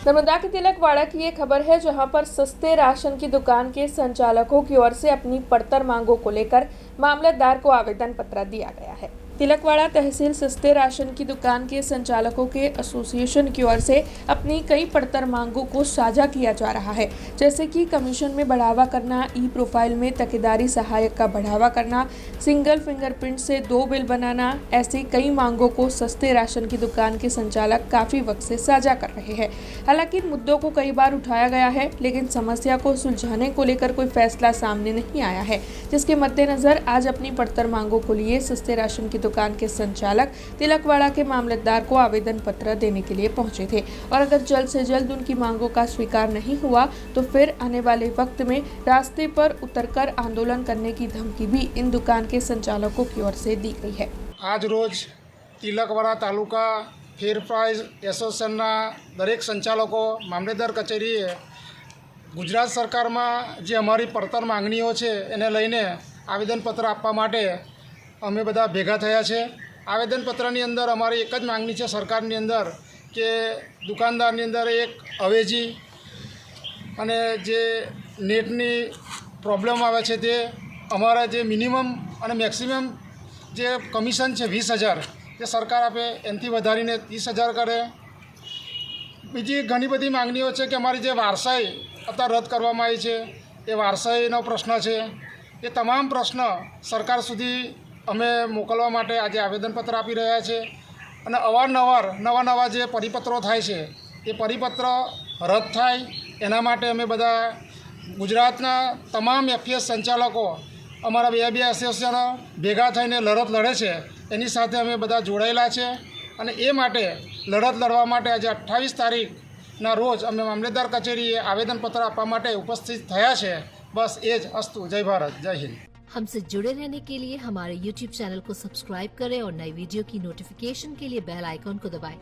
नर्मदा के तिलकवाड़ा की ये खबर है, जहां पर सस्ते राशन की दुकान के संचालकों की ओर से अपनी पड़तर मांगों को लेकर मामलतदार को आवेदन पत्र दिया गया है। तिलकवाड़ा तहसील सस्ते राशन की दुकान के संचालकों के एसोसिएशन की ओर से अपनी कई पड़तर मांगों को साझा किया जा रहा है, जैसे कि कमीशन में बढ़ावा करना, ई प्रोफाइल में तकेदारी सहायक का बढ़ावा करना, सिंगल फिंगरप्रिंट से 2 बिल बनाना। ऐसी कई मांगों को सस्ते राशन की दुकान के संचालक काफी वक्त से साझा कर रहे हैं। हालांकि इन मुद्दों को कई बार उठाया गया है, लेकिन समस्या को सुलझाने को लेकर कोई फैसला सामने नहीं आया है, जिसके मद्देनजर आज अपनी पड़तर मांगों को लिए सस्ते राशन की दुकान के संचालक तिलकवाड़ा के मामलतदार को आवेदन पत्र देने के लिए पहुंचे थे। और अगर जल्द से जल्द उनकी मांगों का स्वीकार नहीं हुआ तो फिर आने वाले वक्त में रास्ते पर उतरकर आंदोलन करने की धमकी भी इन दुकान के संचालकों की ओर से दी गई है। आज रोज तिलकवाड़ा तालुका फेर प्राइस एसोसिएशनના દરેક સંચાલકો મામલતદાર કચેરીએ ગુજરાત સરકારમાં જે અમારી પડતર માંગણીઓ છે એને લઈને આવેદનપત્ર આપવા માટે અમે બધા ભેગા થયા છે। આવેદનપત્રની અંદર અમારી એક જ માંગણી છે સરકારની અંદર કે દુકાનદારની અંદર એક અવેજી અને જે નેટની પ્રોબ્લેમ આવે છે તે અમારા જે મિનિમમ અને મેક્સિમમ જે કમિશન છે 20,000 જે સરકાર આપે એનાથી વધારીને 30,000 કરે। બીજી ઘણી બધી માંગણીઓ છે કે અમારી જે વારસાઈ અત્યારે રદ કરવામાં આવી છે એ વારસાઈનો પ્રશ્ન છે। એ તમામ પ્રશ્ન સરકાર સુધી અમે મોકલવા માટે આજે આવેદનપત્ર આપી રહ્યા છે અને અવારનવાર નવા જે પરિપત્રો થાય છે એ પરિપત્ર રદ થાય એના માટે અમે બધા ગુજરાતના તમામ એફપીએસ સંચાલકો અમારા બે એસોસિએશનો ભેગા થઈને લડત લડે છે, એની સાથે અમે બધા જોડાયેલા છે અને એ માટે લડત લડવા માટે આજે 28 તારીખના રોજ અમે મામલતદાર કચેરીએ આવેદનપત્ર આપવા માટે ઉપસ્થિત થયા છે। બસ એ જ અસ્તુ। જય ભારત, જય હિન્દ। हमसे जुड़े रहने के लिए हमारे YouTube चैनल को सब्सक्राइब करें और नई वीडियो की नोटिफिकेशन के लिए बेल आइकॉन को दबाएं।